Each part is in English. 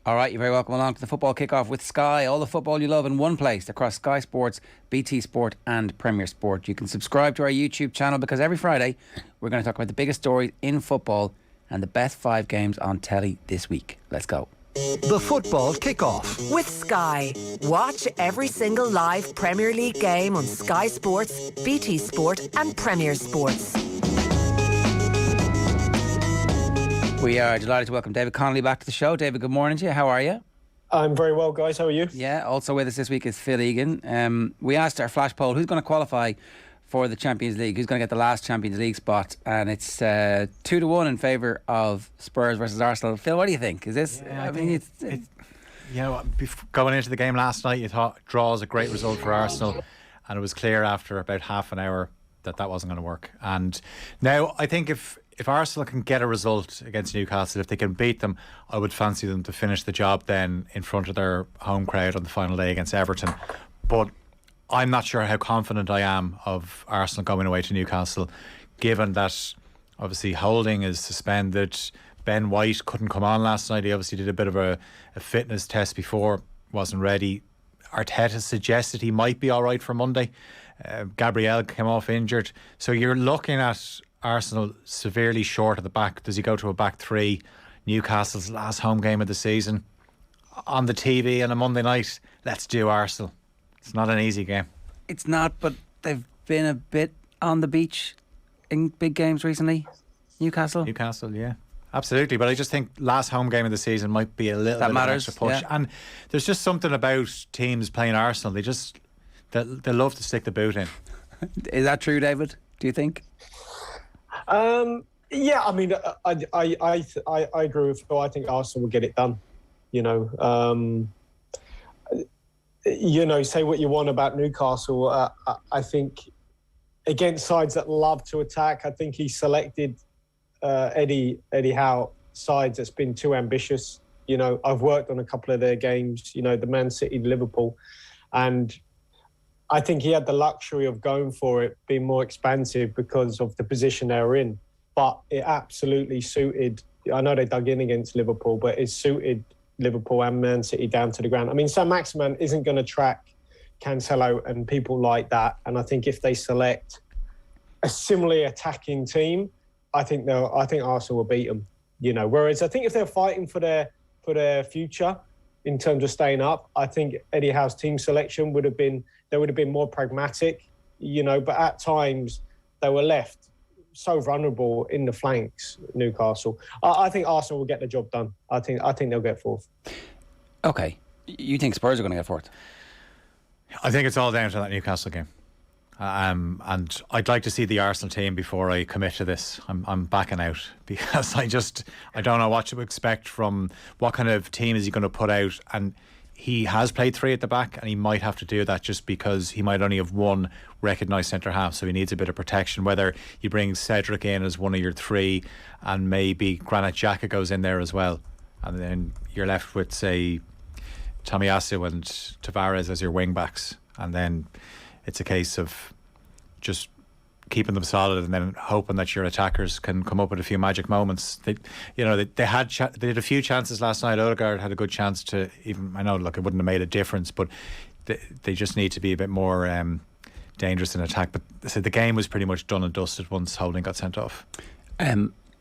All right, you're very welcome along to the football kickoff with Sky. All the football you love in one place across Sky Sports, BT Sport and Premier Sport. You can subscribe to our YouTube channel because every Friday we're going to talk about the biggest stories in football and the best 5 games on telly this week. Let's go. The football kickoff with Sky. Watch every single live Premier League game on Sky Sports, BT Sport and Premier Sports. We are delighted to welcome David Connolly back to the show. David, good morning to you. How are you? I'm very well, guys. How are you? Yeah, also with us this week is Phil Egan. We asked our flash poll who's going to qualify for the Champions League, who's going to get the last Champions League spot, and it's 2-1 in favour of Spurs versus Arsenal. Phil, what do you think? Is this? Yeah, I mean, it's you know, going into the game last night, you thought draw is a great result for Arsenal, and it was clear after about half an hour that wasn't going to work. And now I think if Arsenal can get a result against Newcastle, if they can beat them, I would fancy them to finish the job then in front of their home crowd on the final day against Everton. But I'm not sure how confident I am of Arsenal going away to Newcastle, given that obviously Holding is suspended. Ben White couldn't come on last night. He obviously did a bit of a fitness test before, wasn't ready. Arteta suggested he might be all right for Monday. Gabriel came off injured. So you're looking at Arsenal severely short at the back. Does he go to a back three? Newcastle's last home game of the season on the TV on a Monday night. Let's do Arsenal. It's not an easy game. It's not, but they've been a bit on the beach in big games recently. Newcastle, yeah, absolutely. But I just think last home game of the season might be a little bit matters, of an extra push. Yeah. And there's just something about teams playing Arsenal. They love to stick the boot in. Is that true, David? Do you think? Yeah, I mean, I agree with Phil. I think Arsenal will get it done. Say what you want about Newcastle. I think against sides that love to attack, I think he selected Eddie Howe sides that's been too ambitious. I've worked on a couple of their games. The Man City, Liverpool, and I think he had the luxury of going for it, being more expansive because of the position they were in. But it absolutely suited. I know they dug in against Liverpool, but it suited Liverpool and Man City down to the ground. I mean, Saint-Maximin isn't going to track Cancelo and people like that. And I think if they select a similarly attacking team, I think Arsenal will beat them. Whereas I think if they're fighting for their future in terms of staying up, I think Eddie Howe's team selection would have been more pragmatic. But at times they were left so vulnerable in the flanks, Newcastle. I think Arsenal will get the job done. I think they'll get fourth. Okay. You think Spurs are going to get fourth? I think it's all down to that Newcastle game. And I'd like to see the Arsenal team before I commit to this. I'm backing out because I don't know what to expect from what kind of team is he going to put out. And he has played 3 at the back, and he might have to do that just because he might only have one recognised centre half, so he needs a bit of protection. Whether you bring Cedric in as one of your 3 and maybe Granit Xhaka goes in there as well, and then you're left with, say, Tomiyasu and Tavares as your wing backs, and then it's a case of just keeping them solid and then hoping that your attackers can come up with a few magic moments. They did a few chances last night. Odegaard had a good chance to even. I know, look, it wouldn't have made a difference, but they just need to be a bit more dangerous in attack. But the game was pretty much done and dusted once Holding got sent off.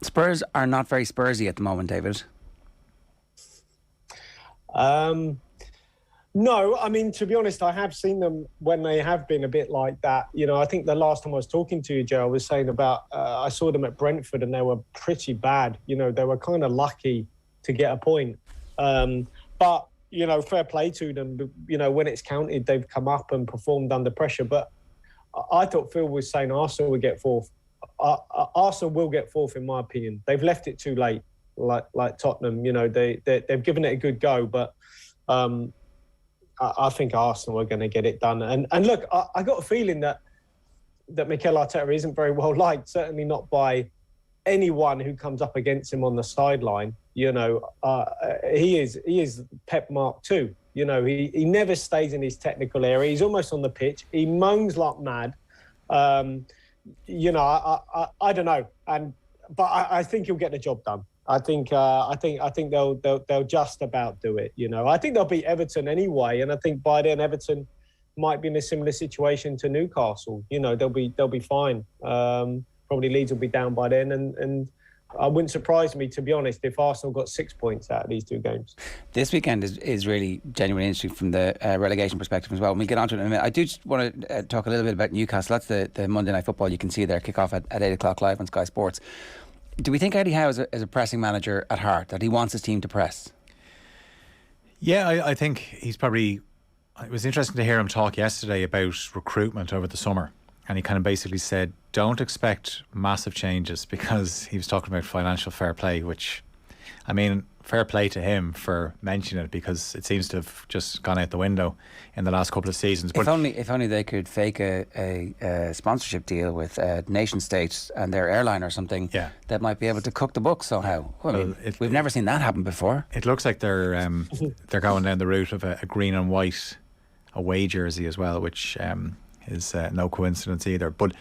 Spurs are not very Spursy at the moment, David. No, I mean, to be honest, I have seen them when they have been a bit like that. I think the last time I was talking to you, Joe, I was saying about I saw them at Brentford and they were pretty bad. They were kind of lucky to get a point. But, fair play to them. When it's counted, they've come up and performed under pressure. But I thought Phil was saying Arsenal would get fourth. Arsenal will get fourth, in my opinion. They've left it too late, like Tottenham. They've given it a good go, but I think Arsenal are going to get it done. And look, I got a feeling that Mikel Arteta isn't very well liked, certainly not by anyone who comes up against him on the sideline. He is Pep Mark II. He never stays in his technical area. He's almost on the pitch. He moans like mad. I don't know. But I think he'll get the job done. I think they'll just about do it. You know, I think they'll beat Everton anyway, and I think by then Everton might be in a similar situation to Newcastle. You know, they'll be fine. Probably Leeds will be down by then, and it wouldn't surprise me, to be honest, if Arsenal got 6 points out of these two games. This weekend is really genuinely interesting from the relegation perspective as well. We'll get on to it in a minute. I do just want to talk a little bit about Newcastle. That's the Monday Night Football. You can see their kick-off at 8 o'clock live on Sky Sports. Do we think Eddie Howe is a pressing manager at heart, that he wants his team to press? Yeah, I think he's probably... It was interesting to hear him talk yesterday about recruitment over the summer. And he kind of basically said, don't expect massive changes, because he was talking about financial fair play, which, I mean, fair play to him for mentioning it, because it seems to have just gone out the window in the last couple of seasons. If only they could fake a sponsorship deal with nation states and their airline or something, that might be able to cook the books somehow. We've never seen that happen before. It looks like they're going down the route of a green and white away jersey as well, which is no coincidence either. But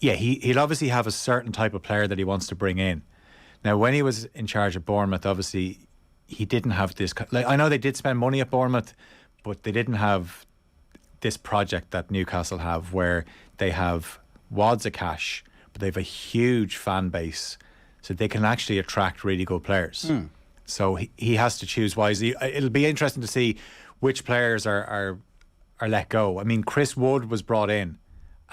yeah, he'll obviously have a certain type of player that he wants to bring in. Now, when he was in charge of Bournemouth, obviously he didn't have this. Like, I know they did spend money at Bournemouth, but they didn't have this project that Newcastle have, where they have wads of cash, but they have a huge fan base, so they can actually attract really good players. So he has to choose wisely. It'll be interesting to see which players are let go. I mean, Chris Wood was brought in,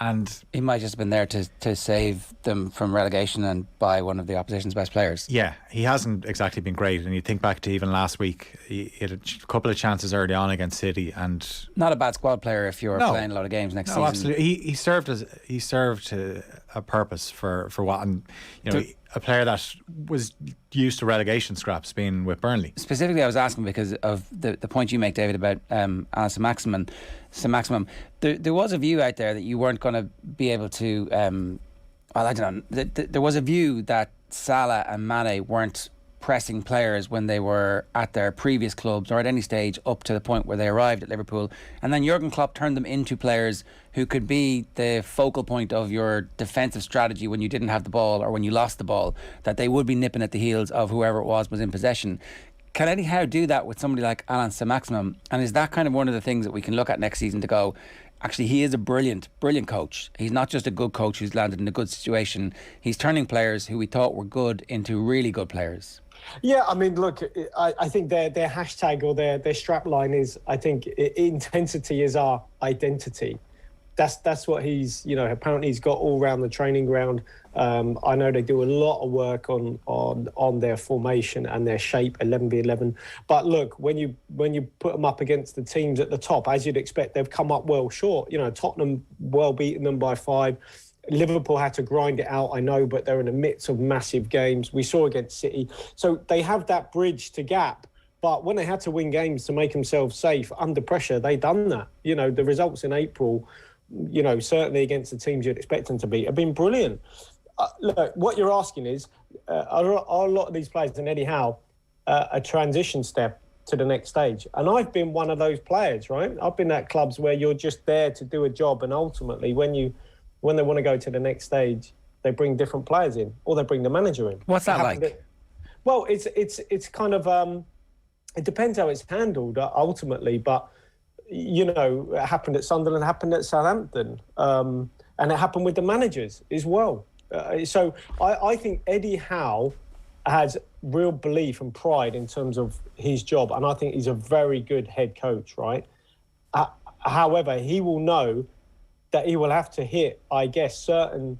and he might just have been there to save them from relegation and buy one of the opposition's best players. Yeah, he hasn't exactly been great. And you think back to even last week, he had a couple of chances early on against City, and not a bad squad player if you're playing a lot of games next season. Absolutely, he served a purpose for what, and you know, a player that was used to relegation scraps, being with Burnley. Specifically, I was asking because of the point you make, David, about Alan Saint-Maximin. There was a view out there that you weren't going to be able to... I don't know. There was a view that Salah and Mane weren't pressing players when they were at their previous clubs or at any stage up to the point where they arrived at Liverpool, and then Jurgen Klopp turned them into players who could be the focal point of your defensive strategy when you didn't have the ball or when you lost the ball, that they would be nipping at the heels of whoever it was in possession. Can Eddie Howe do that with somebody like Alan Saint-Maximin? And is that kind of one of the things that we can look at next season to go, actually, he is a brilliant coach. He's not just a good coach who's landed in a good situation. He's turning players who we thought were good into really good players. Yeah, I mean, look, I think their hashtag or their strapline is, I think, intensity is our identity. That's what he's, you know, apparently he's got all around the training ground. I know they do a lot of work on their formation and their shape, 11v11. But look, when you put them up against the teams at the top, as you'd expect, they've come up well short. You know, Tottenham well beaten them by 5. Liverpool had to grind it out, I know, but they're in the midst of massive games. We saw against City. So they have that bridge to gap. But when they had to win games to make themselves safe under pressure, they done that. You know, the results in April, you know, certainly against the teams you'd expect them to beat, have been brilliant. Look, what you're asking is, are a lot of these players in Eddie Howe a transition step to the next stage? And I've been one of those players, right? I've been at clubs where you're just there to do a job, and ultimately when they want to go to the next stage, they bring different players in, or they bring the manager in. What's that like? Well, it's kind of it depends how it's handled ultimately, but you know, it happened at Sunderland, it happened at Southampton, and it happened with the managers as well. So I think Eddie Howe has real belief and pride in terms of his job, and I think he's a very good head coach, right? However, he will know that he will have to hit, I guess, a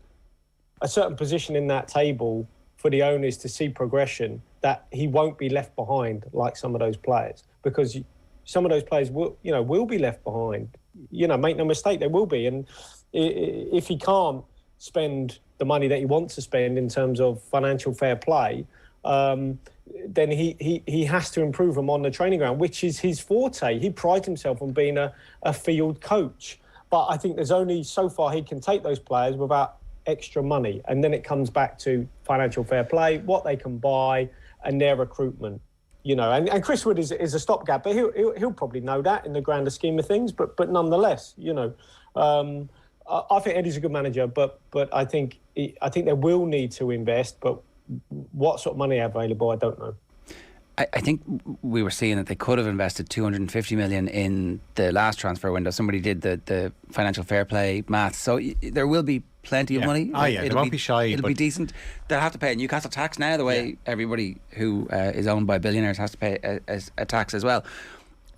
certain position in that table for the owners to see progression, that he won't be left behind like some of those players, because some of those players will be left behind. You know, make no mistake, they will be. And if he can't spend the money that he wants to spend in terms of financial fair play, then he has to improve them on the training ground, which is his forte. He prides himself on being a field coach. But I think there's only so far he can take those players without extra money. And then it comes back to financial fair play, what they can buy, and their recruitment. You know, and Chris Wood is a stopgap, but he'll probably know that in the grander scheme of things. But nonetheless, you know, I think Eddie's a good manager, but I think they will need to invest. But what sort of money available, I don't know. I think we were seeing that they could have invested 250 million in the last transfer window. Somebody did the financial fair play maths, so there will be plenty of money. Oh yeah, they won't be shy. It'll be decent. They'll have to pay a Newcastle tax now, the way everybody who is owned by billionaires has to pay a tax as well.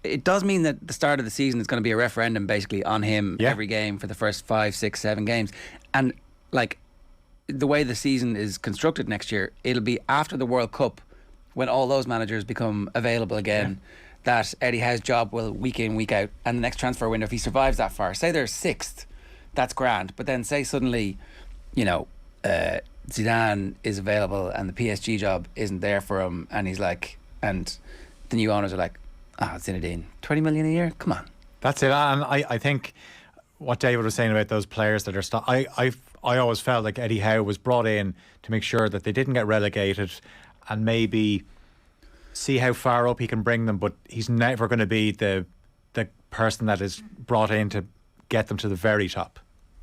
It does mean that the start of the season is going to be a referendum basically on him every game for the first 5, 6, 7 games. And like the way the season is constructed next year, it'll be after the World Cup, when all those managers become available again, that Eddie Howe's job will week in, week out. And the next transfer window, if he survives that far, say they're 6th, that's grand. But then say suddenly, Zidane is available and the PSG job isn't there for him, and he's like, and the new owners are like, Zinedine, 20 million a year? Come on. That's it. And I think what David was saying about those players that are I always felt like Eddie Howe was brought in to make sure that they didn't get relegated and maybe see how far up he can bring them, but he's never going to be the person that is brought in to get them to the very top.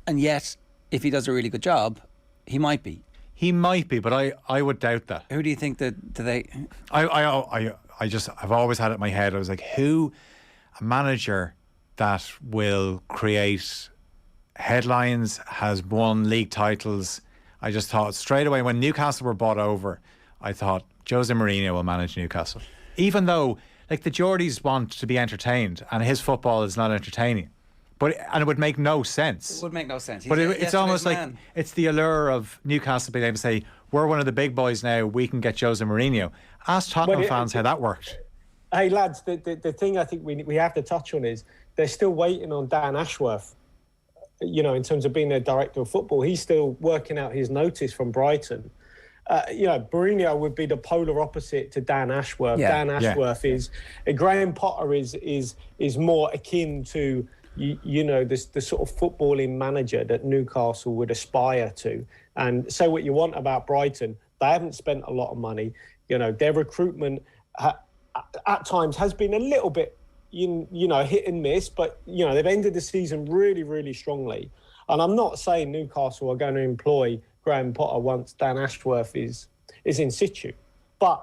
And yet, if he does a really good job, he might be. He might be, but I would doubt that. Who do you think that do they? I've always had it in my head. I was like, a manager that will create headlines, has won league titles. I just thought straight away when Newcastle were bought over, I thought Jose Mourinho will manage Newcastle. Even though, like, the Geordies want to be entertained and his football is not entertaining. And it would make no sense. It would make no sense. But it's almost like it's the allure of Newcastle being able to say, we're one of the big boys now, we can get Jose Mourinho. Ask Tottenham fans how that worked. Hey, lads, the thing I think we have to touch on is they're still waiting on Dan Ashworth, in terms of being their director of football. He's still working out his notice from Brighton. Mourinho would be the polar opposite to Dan Ashworth. Dan Ashworth is Graham Potter is more akin to the sort of footballing manager that Newcastle would aspire to. And say what you want about Brighton, they haven't spent a lot of money. Their recruitment at times has been a little bit hit and miss, but they've ended the season really, really strongly. And I'm not saying Newcastle are going to employ Graham Potter once Dan Ashworth is in situ. But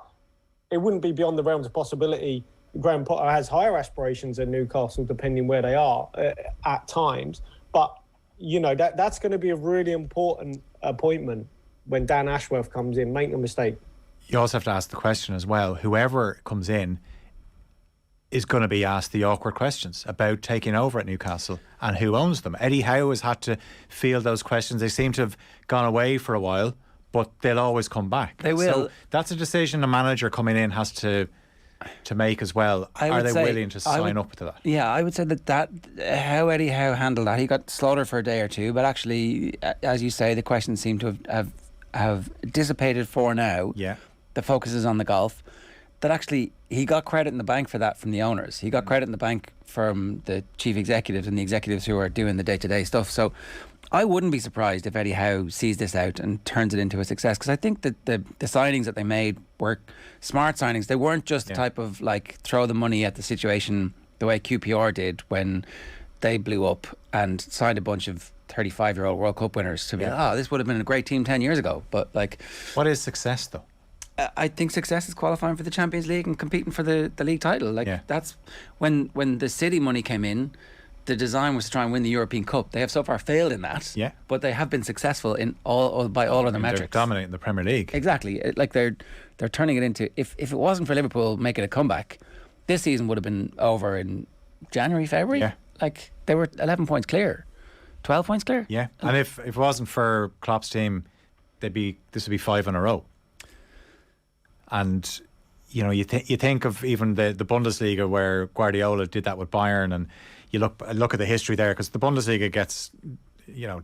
it wouldn't be beyond the realms of possibility. Graham Potter has higher aspirations than Newcastle, depending where they are at times. But, that's going to be a really important appointment when Dan Ashworth comes in. Make no mistake. You also have to ask the question as well. Whoever comes in is going to be asked the awkward questions about taking over at Newcastle and who owns them. Eddie Howe has had to field those questions. They seem to have gone away for a while, but they'll always come back. They will. So that's a decision a manager coming in has to make as well. Are they willing to sign up to that? Yeah, I would say that how Eddie Howe handled that, he got slaughtered for a day or two, but actually, as you say, the questions seem to have dissipated for now. Yeah. The focus is on the golf. That actually, he got credit in the bank for that from the owners. He got credit in the bank from the chief executives and the executives who are doing the day-to-day stuff. So I wouldn't be surprised if Eddie Howe sees this out and turns it into a success, because I think that the signings that they made were smart signings. They weren't just the type of throw the money at the situation the way QPR did when they blew up and signed a bunch of 35-year-old World Cup winners to be this would have been a great team 10 years ago. But what is success though? I think success is qualifying for the Champions League and competing for the league title. That's when the City money came in, the design was to try and win the European Cup. They have so far failed in that, but they have been successful in by all other metrics. They're dominating the Premier League. Exactly. They're turning it into, if it wasn't for Liverpool making a comeback, this season would have been over in January, February. Yeah. They were 11 points clear, 12 points clear. Yeah. And if it wasn't for Klopp's team, this would be 5 in a row. And you think of even the Bundesliga where Guardiola did that with Bayern, and you look at the history there, because the Bundesliga gets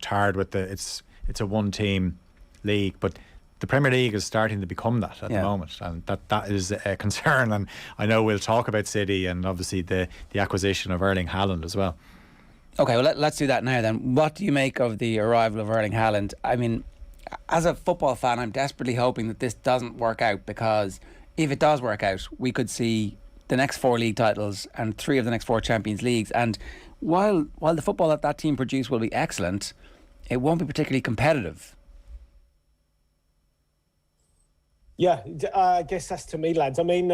tarred with it's a one team league, but the Premier League is starting to become that at the moment, and that is a concern. And I know we'll talk about City and obviously the acquisition of Erling Haaland as well. Okay, well let's do that now then. What do you make of the arrival of Erling Haaland? I mean, as a football fan, I'm desperately hoping that this doesn't work out, because if it does work out, we could see the next 4 league titles and 3 of the next 4 Champions Leagues. And while the football that team produce will be excellent, it won't be particularly competitive. Yeah, I guess that's to me, lads. I mean,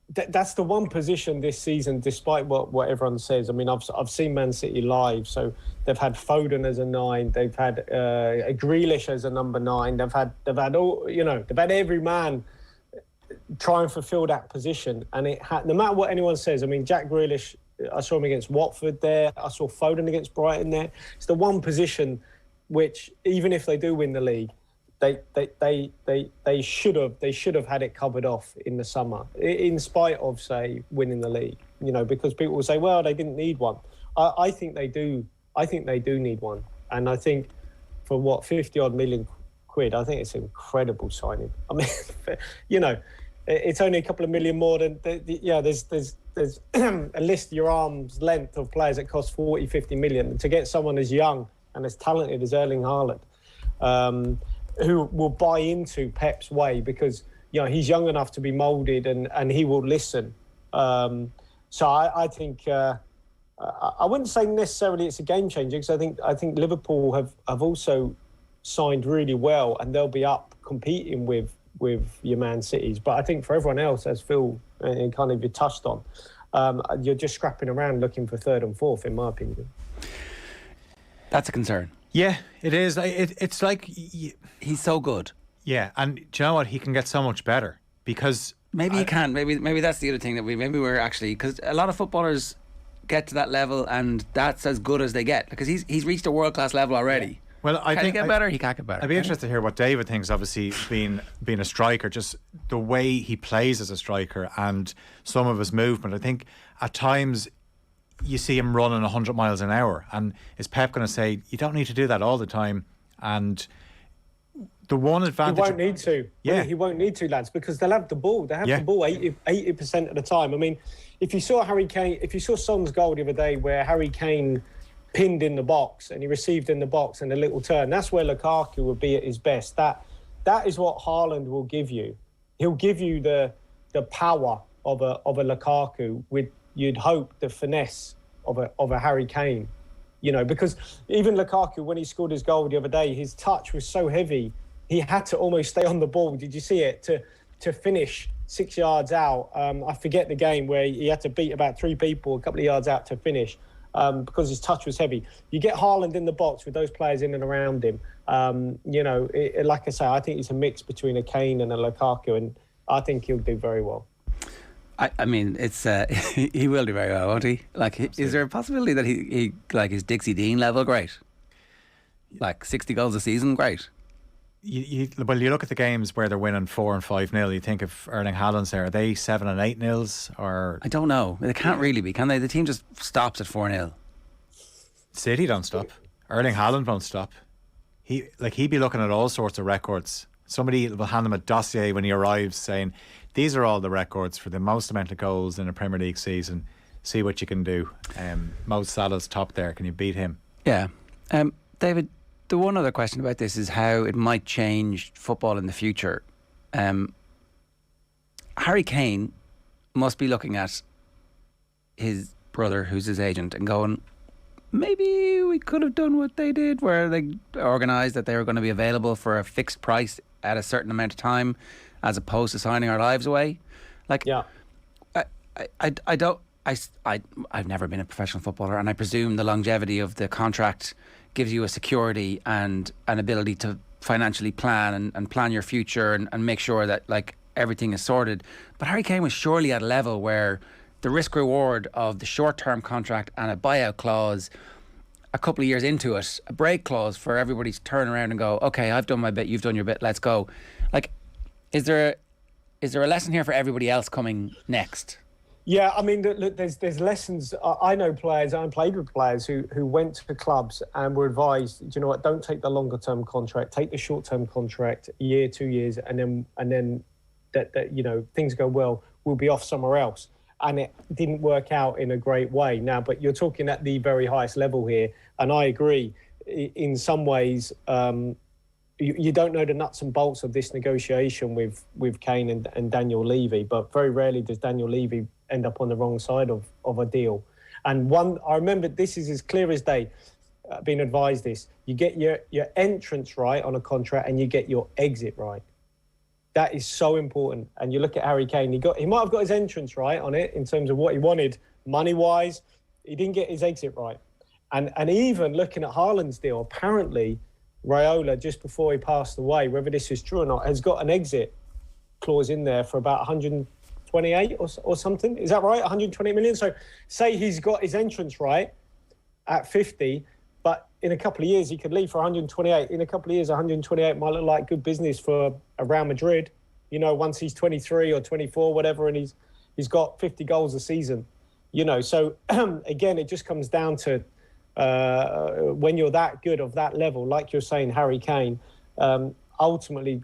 that's the one position this season, despite what everyone says. I mean, I've seen Man City live, so they've had Foden as a 9, they've had Grealish as a number 9, they've had all, they've had every man try and fulfil that position, and no matter what anyone says. I mean, Jack Grealish, I saw him against Watford there, I saw Foden against Brighton there. It's the one position which, even if they do win the league, they should have had it covered off in the summer, in spite of, say, winning the league. Because people will say, well, they didn't need one. I think they do. I think they do need one, and I think for what, 50-odd million quid, I think it's an incredible signing. I mean, it's only a couple of million more than there's a list your arm's length of players that cost 40, 50 million. To get someone as young and as talented as Erling Haaland, who will buy into Pep's way, because he's young enough to be moulded and he will listen. So I think I wouldn't say necessarily it's a game changer, because I think Liverpool have also signed really well, and they'll be up competing with your Man Cities. But I think for everyone else, as Phil kind of you touched on, you're just scrapping around looking for third and fourth, in my opinion. That's a concern. Yeah, it is. It's like he's so good. Yeah, and do you know what? He can get so much better, because maybe he can. Maybe that's the other thing that we're actually, because a lot of footballers get to that level and that's as good as they get, because he's reached a world class level already. Yeah. Well, I think he get better. He can't get better. I'd be interested to hear what David thinks. Obviously, being a striker, just the way he plays as a striker and some of his movement. I think at times you see him running 100 miles an hour, and is Pep going to say you don't need to do that all the time? And the one advantage, he won't need to. Yeah, he won't need to, lads, because they'll have the ball. They have the ball 80% of the time. I mean, if you saw Son's goal the other day, where Harry Kane pinned in the box and he received in the box and a little turn, that's where Lukaku would be at his best. That is what Haaland will give you. He'll give you the power of a Lukaku with, you'd hope, the finesse of a Harry Kane. Because even Lukaku, when he scored his goal the other day, his touch was so heavy, he had to almost stay on the ball. Did you see it? To finish 6 yards out. I forget the game where he had to beat about 3 people a couple of yards out to finish. Because his touch was heavy. You get Haaland in the box with those players in and around him. Like I say, I think it's a mix between a Kane and a Lukaku, and I think he'll do very well. I mean, it's he will do very well, won't he? Like, is there a possibility that he like his Dixie Dean level great? Like 60 goals a season, great. You look at the games where they're winning 4 and 5-0. You think of Erling Haaland's there. Are they 7 and 8-0s, or I don't know. They can't really be, can they? The team just stops at 4-0. City don't stop. Erling Haaland won't stop. He'd be looking at all sorts of records. Somebody will hand him a dossier when he arrives, saying, "These are all the records for the most amount of goals in a Premier League season. See what you can do." Mo Salah's top there. Can you beat him? Yeah, David. The one other question about this is how it might change football in the future. Harry Kane must be looking at his brother, who's his agent, and going, maybe we could have done what they did, where they organised that they were going to be available for a fixed price at a certain amount of time, as opposed to signing our lives away. Like, yeah, I've never been a professional footballer, and I presume the longevity of the contract gives you a security and an ability to financially plan and plan your future and make sure that like everything is sorted. But Harry Kane was surely at a level where the risk reward of the short-term contract and a buyout clause a couple of years into it, a break clause for everybody to turn around and go, okay, I've done my bit, you've done your bit, let's go. Like, is there a lesson here for everybody else coming next? Yeah, I mean, look, there's lessons. I know players, I played with players who went to clubs and were advised, do you know what, don't take the longer term contract, take the short term contract, a year, 2 years, and then that things go well, we'll be off somewhere else. And it didn't work out in a great way. Now, but you're talking at the very highest level here, and I agree. In some ways, you don't know the nuts and bolts of this negotiation with Kane and Daniel Levy, but very rarely does Daniel Levy end up on the wrong side of a deal. And I remember this is as clear as day, being advised this. You get your entrance right on a contract and you get your exit right. That is so important. And you look at Harry Kane, he might have got his entrance right on it in terms of what he wanted money-wise. He didn't get his exit right. And even looking at Haaland's deal, apparently Raiola, just before he passed away, whether this is true or not, has got an exit clause in there for about 128 or something. Is that right? 120 million. So say he's got his entrance right at 50, but in a couple of years he could leave for 128. In a couple of years, 128 might look like good business for Real Madrid, you know, once he's 23 or 24, whatever, and he's got 50 goals a season, you know. So again, it just comes down to when you're that good of that level, like you're saying, Harry Kane, ultimately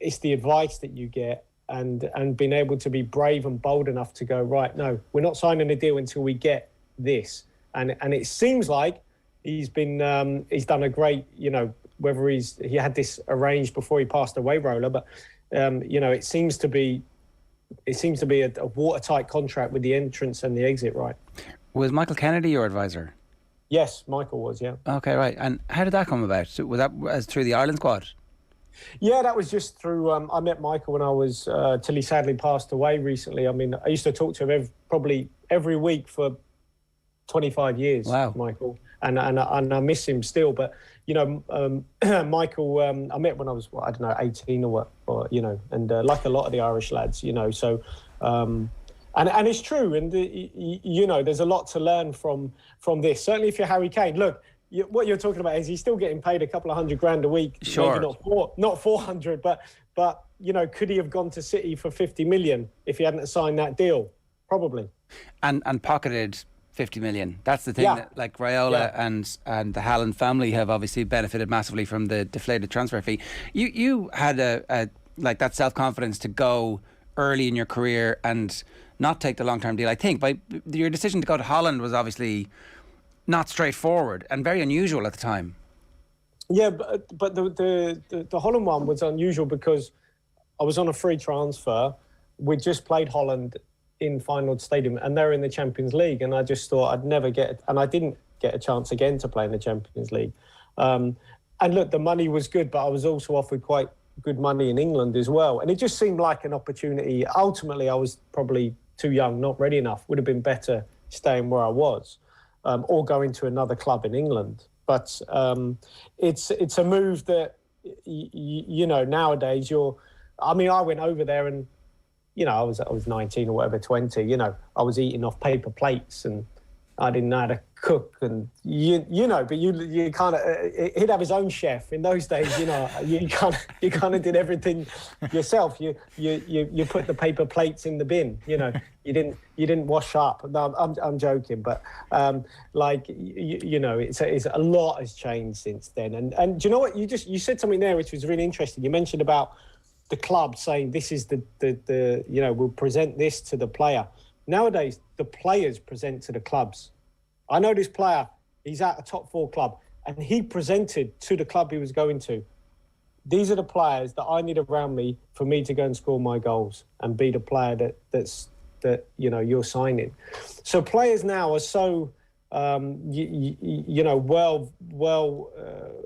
it's the advice that you get and being able to be brave and bold enough to go, right, no, we're not signing a deal until we get this. And it seems like he's done a great, you know, whether he had this arranged before he passed away, Roller, but you know, it seems to be a watertight contract with the entrance and the exit, right? Was Michael Kennedy your advisor? Yes, Michael was, yeah. Okay, right. And how did that come about? So was that through the Ireland squad? Yeah, that was just through, I met Michael when I was, till he sadly passed away recently. I mean, I used to talk to him probably every week for 25 years, wow. Michael. And I miss him still. But, you know, Michael, I met when I was, 18 or you know, and like a lot of the Irish lads, you know, so... And it's true, and you know, there's a lot to learn from this. Certainly, if you're Harry Kane, look, what you're talking about is he's still getting paid a couple of $100,000 a week. Sure, maybe not 400, but you know, could he have gone to City for 50 million if he hadn't signed that deal? Probably. And pocketed 50 million. That's the thing. Yeah. That, like Raiola and the Haaland family have obviously benefited massively from the deflated transfer fee. You had a like that self-confidence to go early in your career and not take the long-term deal. I think by your decision to go to Holland was obviously not straightforward and very unusual at the time. Yeah, but the Holland one was unusual because I was on a free transfer. We just played Holland in Feyenoord Stadium and they're in the Champions League, and I just thought I'd never get it, and I didn't get a chance again to play in the Champions League. And look, the money was good, but I was also offered quite good money in England as well, and it just seemed like an opportunity. Ultimately, I was probably too young, not ready enough. Would have been better staying where I was, or going to another club in England. But it's a move that you know, nowadays I went over there and, you know, I was 19 or whatever, 20. You know, I was eating off paper plates and I didn't know how to cook, and you know, but you kind of, he'd have his own chef in those days. You know, you kind of did everything yourself. You put the paper plates in the bin. You know, you didn't wash up. No, I'm joking, but like you know, it's a lot has changed since then. And do you know what? You said something there which was really interesting. You mentioned about the club saying this is the you know, we'll present this to the player. Nowadays, the players present to the clubs. I know this player, he's at a top 4 club, and he presented to the club he was going to. These are the players that I need around me for me to go and score my goals and be the player that you know, you're signing. So players now are so you know, well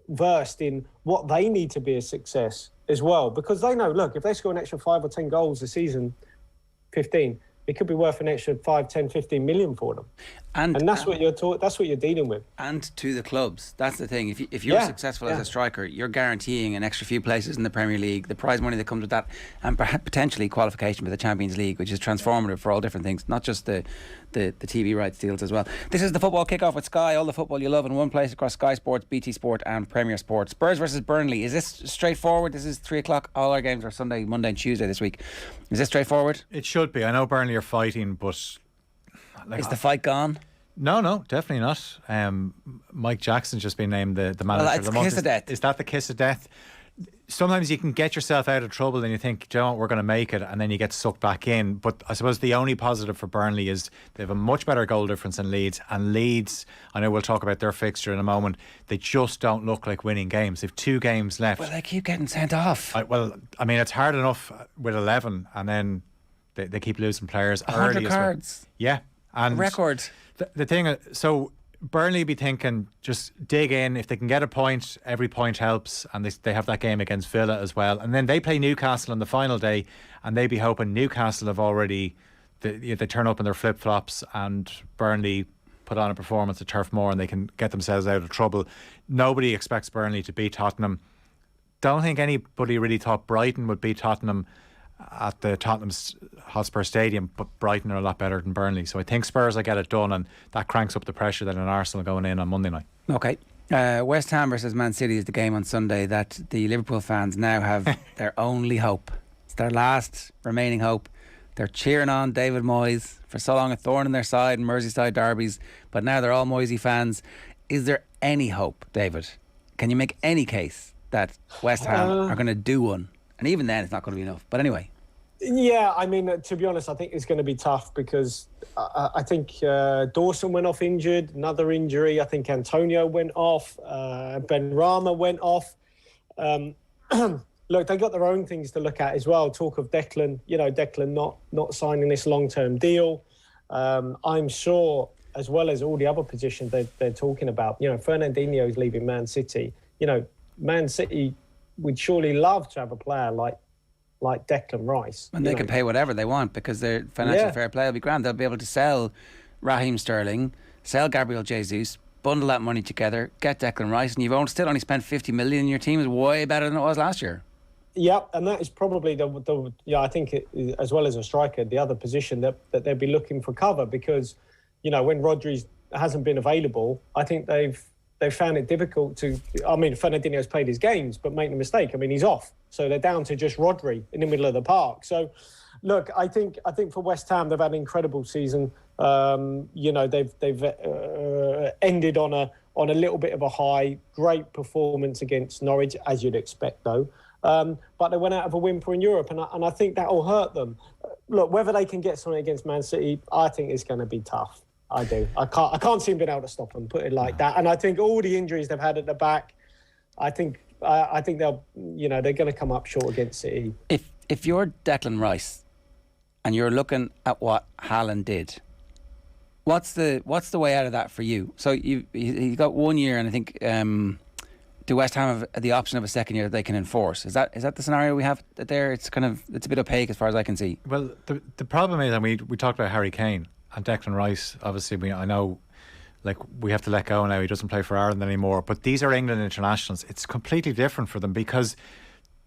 versed in what they need to be a success as well, because they know, look, if they score an extra 5 or 10 goals a season, 15, it could be worth an extra 5, 10, 15 million for them. And that's what you're that's what you're dealing with. And to the clubs. That's the thing. If you're successful as a striker, you're guaranteeing an extra few places in the Premier League, the prize money that comes with that, and potentially qualification for the Champions League, which is transformative for all different things, not just the TV rights deals as well. This is the football kickoff with Sky. All the football you love in one place across Sky Sports, BT Sport and Premier Sports. Spurs versus Burnley. Is this straightforward? This is 3 o'clock. All our games are Sunday, Monday and Tuesday this week. Is this straightforward? It should be. I know Burnley are fighting, but... Is the fight gone? No, definitely not. Mike Jackson's just been named the manager of the month. Kiss of death. Is that the kiss of death? Sometimes you can get yourself out of trouble and you think, do you know what, we're going to make it, and then you get sucked back in. But I suppose the only positive for Burnley is they have a much better goal difference than Leeds. And Leeds, I know we'll talk about their fixture in a moment, they just don't look like winning games. They've 2 games left. Well, they keep getting sent off. It's hard enough with 11, and then they keep losing players. 100 cards. Yeah. And record. The thing, so Burnley be thinking, just dig in. If they can get a point, every point helps. And they have that game against Villa as well. And then they play Newcastle on the final day, and they be hoping Newcastle have already, they turn up in their flip-flops, and Burnley put on a performance at Turf Moor and they can get themselves out of trouble. Nobody expects Burnley to beat Tottenham. Don't think anybody really thought Brighton would beat Tottenham at the Tottenham Hotspur Stadium, but Brighton are a lot better than Burnley. So I think Spurs will get it done, and that cranks up the pressure that an Arsenal going in on Monday night. Okay. West Ham versus Man City is the game on Sunday that the Liverpool fans now have their only hope. It's their last remaining hope. They're cheering on David Moyes, for so long a thorn in their side in Merseyside derbies, but now they're all Moyesy fans. Is there any hope, David? Can you make any case that West Ham are going to do one? And even then, it's not going to be enough. But anyway. Yeah, I mean, to be honest, I think it's going to be tough because I think Dawson went off injured, another injury. I think Antonio went off, Ben Rama went off. Look, they got their own things to look at as well. Talk of Declan, Declan not signing this long-term deal. I'm sure, as well as all the other positions they're talking about, Fernandinho's leaving Man City. Man City would surely love to have a player like Declan Rice. And they can pay whatever they want because their financial fair play will be grand. They'll be able to sell Raheem Sterling, sell Gabriel Jesus, bundle that money together, get Declan Rice, and you've still only spent 50 million, and your team is way better than it was last year. Yep, and that is probably I think as well as a striker, the other position that they'll be looking for cover because, when Rodri hasn't been available, I think they've found it difficult to. I mean, Fernandinho's played his games, but make no mistake, I mean he's off, so they're down to just Rodri in the middle of the park. So, look, I think for West Ham they've had an incredible season. They've ended on a little bit of a high. Great performance against Norwich, as you'd expect, though. But they went out of a whimper in Europe, and I think that will hurt them. Look, whether they can get something against Man City, I think it's going to be tough. I do. I can't see them being able to stop them, put it like that. And I think all the injuries they've had at the back, I think they'll, they're going to come up short against City. If you're Declan Rice and you're looking at what Haaland did, what's the way out of that for you? So you got 1 year, and I think do West Ham have the option of a second year that they can enforce? Is that the scenario we have there? It's a bit opaque as far as I can see. Well, the problem is, and we talked about Harry Kane and Declan Rice. Obviously, I know, like, we have to let go now. He doesn't play for Ireland anymore. But these are England internationals. It's completely different for them because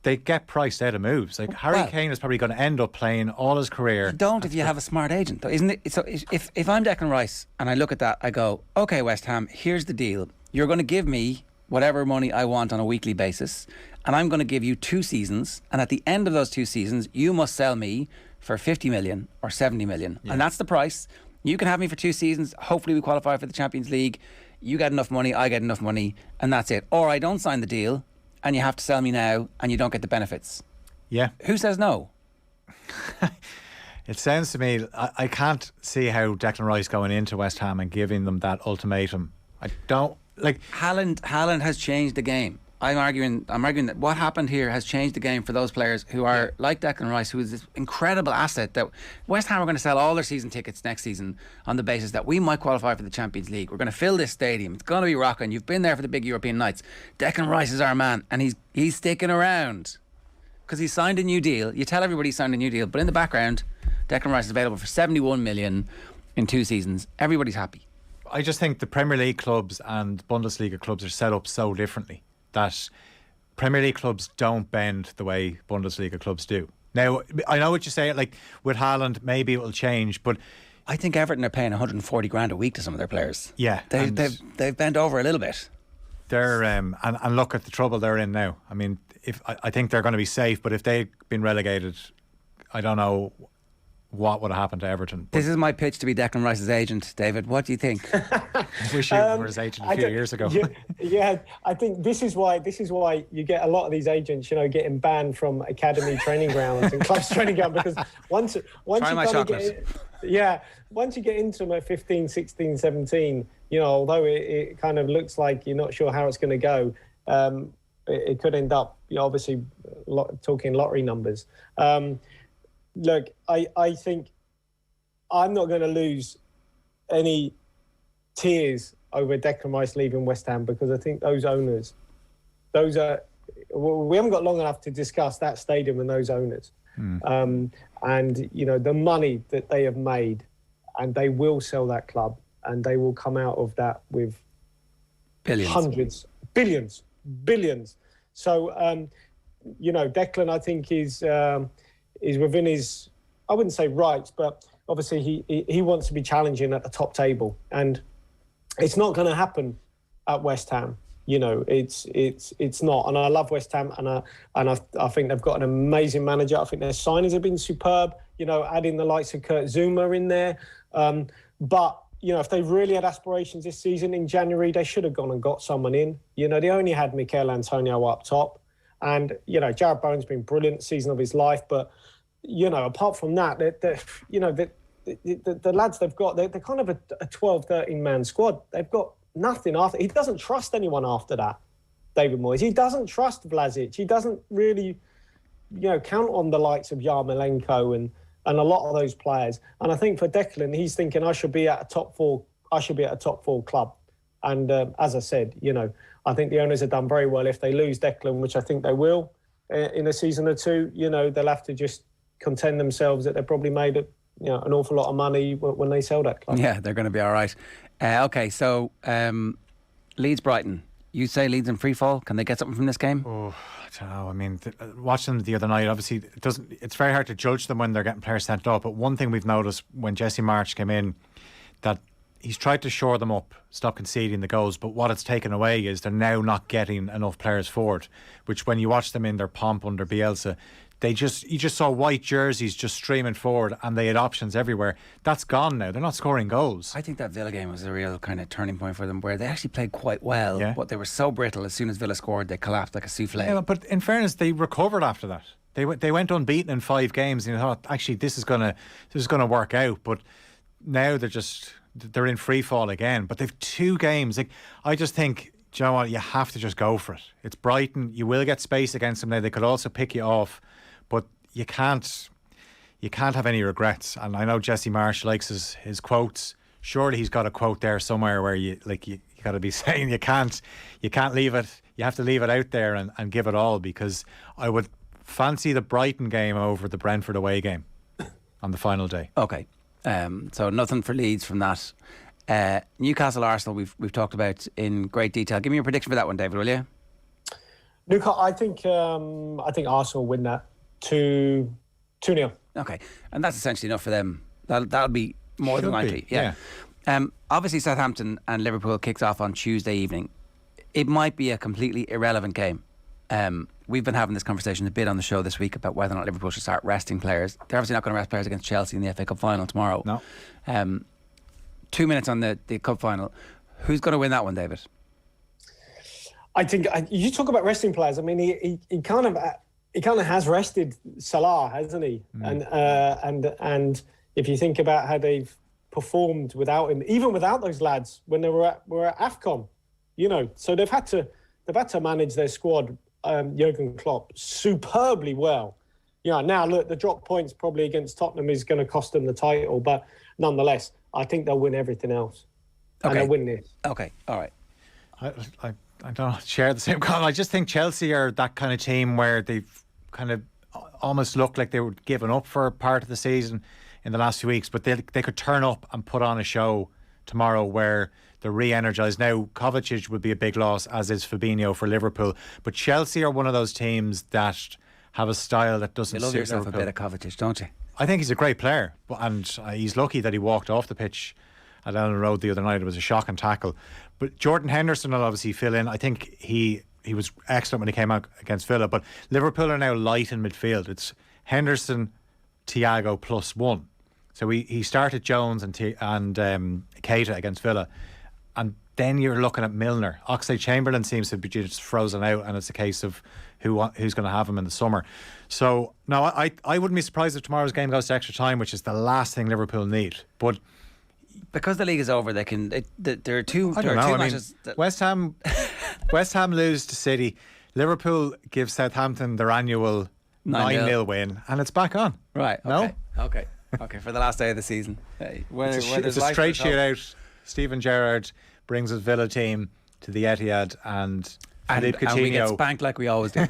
they get priced out of moves. Like, Harry Kane is probably going to end up playing all his career. You don't if you have a smart agent, though, isn't it? So if I'm Declan Rice and I look at that, I go, okay, West Ham, here's the deal. You're going to give me whatever money I want on a weekly basis, and I'm going to give you 2 seasons, and at the end of those 2 seasons you must sell me for 50 million or 70 million, and that's the price. You can have me for 2 seasons, hopefully we qualify for the Champions League, you get enough money, I get enough money, and that's it. Or I don't sign the deal and you have to sell me now and you don't get the benefits. Yeah. Who says no? It sounds to me, I can't see how Declan Rice going into West Ham and giving them that ultimatum. I don't like. Haaland has changed the game. I'm arguing that what happened here has changed the game for those players who are like Declan Rice, who is this incredible asset that West Ham are going to sell all their season tickets next season on the basis that we might qualify for the Champions League. We're going to fill this stadium. It's going to be rocking. You've been there for the big European nights. Declan Rice is our man, and he's sticking around because he's signed a new deal. You tell everybody he's signed a new deal, but in the background, Declan Rice is available for 71 million in 2 seasons. Everybody's happy. I just think the Premier League clubs and Bundesliga clubs are set up so differently that Premier League clubs don't bend the way Bundesliga clubs do. Now, I know what you say, like with Haaland, maybe it will change, but I think Everton are paying 140 grand a week to some of their players. Yeah. They've bent over a little bit. They're and look at the trouble they're in now. I mean, I think they're going to be safe, but if they'd been relegated, I don't know what would have happened to Everton. This is my pitch to be Declan Rice's agent, David. What do you think? I wish you were his agent a few years ago. Yeah, I think this is why you get a lot of these agents, getting banned from academy training grounds and clubs training grounds, because once you get into them at 15, 16, 17, although it kind of looks like you're not sure how it's going to go, it could end up, obviously, talking lottery numbers. Look, I think I'm not going to lose any tears over Declan Rice leaving West Ham, because I think those owners, we haven't got long enough to discuss that stadium and those owners. And, you know, the money that they have made, and they will sell that club, and they will come out of that with billions. So, you know, Declan, I think, is within his, I wouldn't say rights, but obviously he wants to be challenging at the top table, and it's not going to happen at West Ham. You know, it's not. And I love West Ham, and I think they've got an amazing manager. I think their signings have been superb. You know, adding the likes of Kurt Zouma in there. But you know, if they really had aspirations this season in January, they should have gone and got someone in. You know, they only had Mikel Antonio up top, and you know, Jarrod Bowen's been brilliant season of his life. But you know, apart from that, the lads they've got, they're kind of a 12, 13-man squad. They've got nothing after. He doesn't trust anyone after that, David Moyes. He doesn't trust Vlasic. He doesn't really, you know, count on the likes of Yarmolenko and a lot of those players. And I think for Declan, he's thinking, I should be at a top four club. And as I said, you know, I think the owners have done very well. If they lose Declan, which I think they will in a season or two, you know, they'll have to just contend themselves that they probably made it, you know, an awful lot of money when they sell that club. Yeah, they're going to be all right. Okay, so Leeds Brighton. You say Leeds in free fall. Can they get something from this game? Oh, I don't know. I mean, watching them the other night, obviously, it's very hard to judge them when they're getting players sent off. But one thing we've noticed when Jesse Marsch came in, that he's tried to shore them up, stop conceding the goals. But what it's taken away is they're now not getting enough players forward. Which, when you watch them in their pomp under Bielsa, you just saw white jerseys just streaming forward, and they had options everywhere. That's gone now. They're not scoring goals. I think that Villa game was a real kind of turning point for them, where they actually played quite well, but they were so brittle. As soon as Villa scored, they collapsed like a souffle. Yeah, but in fairness, they recovered after that. They went unbeaten in 5 games, and you thought, actually, this is gonna work out. But now they're in free fall again. But they've 2 games. Like, I just think, do you know what? You have to just go for it. It's Brighton. You will get space against them now. They could also pick you off. But you can't have any regrets. And I know Jesse Marsch likes his quotes. Surely he's got a quote there somewhere where you got to be saying you can't leave it. You have to leave it out there and give it all, because I would fancy the Brighton game over the Brentford away game on the final day. Okay, so nothing for Leeds from that. Newcastle Arsenal we've talked about in great detail. Give me your prediction for that one, David, will you? Newcastle, I think Arsenal win that. 2-0. Okay, and that's essentially enough for them. That'll be more than likely. Yeah. Obviously, Southampton and Liverpool kicks off on Tuesday evening. It might be a completely irrelevant game. We've been having this conversation a bit on the show this week about whether or not Liverpool should start resting players. They're obviously not going to rest players against Chelsea in the FA Cup final tomorrow. No. 2 minutes on the cup final. Who's going to win that one, David? I think you talk about resting players. I mean, he kind of has rested Salah, hasn't he? And if you think about how they've performed without him, even without those lads when they were at AFCON, you know, so they've had to manage their squad, Jurgen Klopp, superbly well. You know, now look, the drop points probably against Tottenham is going to cost them the title, but nonetheless, I think they'll win everything else. Okay. And they'll win this. Okay, all right. I don't share the same comment. I just think Chelsea are that kind of team where they've kind of almost looked like they were giving up for part of the season in the last few weeks, but they could turn up and put on a show tomorrow where they're re-energised. Now, Kovacic would be a big loss, as is Fabinho for Liverpool, but Chelsea are one of those teams that have a style that doesn't suit Liverpool. You love yourself a bit of Kovacic, don't you? I think he's a great player, and he's lucky that he walked off the pitch at Ellen Road the other night. It was a shocking tackle. But Jordan Henderson will obviously fill in. I think he was excellent when he came out against Villa. But Liverpool are now light in midfield. It's Henderson, Thiago +1. So he started Jones and Keita against Villa. And then you're looking at Milner. Oxlade-Chamberlain seems to be just frozen out, and it's a case of who's going to have him in the summer. So, no, I wouldn't be surprised if tomorrow's game goes to extra time, which is the last thing Liverpool need. But because the league is over, there are two matches. West Ham lose to City. Liverpool give Southampton their annual 9-0 win, and it's back on. Right. No? Okay. For the last day of the season. Hey, it's a straight shootout. Steven Gerrard brings his Villa team to the Etihad, and we get spanked like we always do.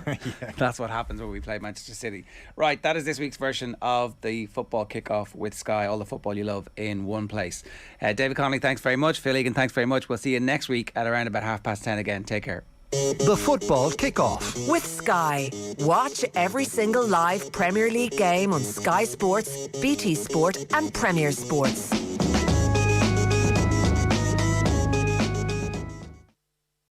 That's what happens when we play Manchester City. Right, that is this week's version of the football kickoff with Sky. All the football you love in one place. David Connolly, thanks very much. Phil Egan, thanks very much. We'll see you next week at around about 10:30 again. Take care. The football kickoff with Sky. Watch every single live Premier League game on Sky Sports, BT Sport and Premier Sports.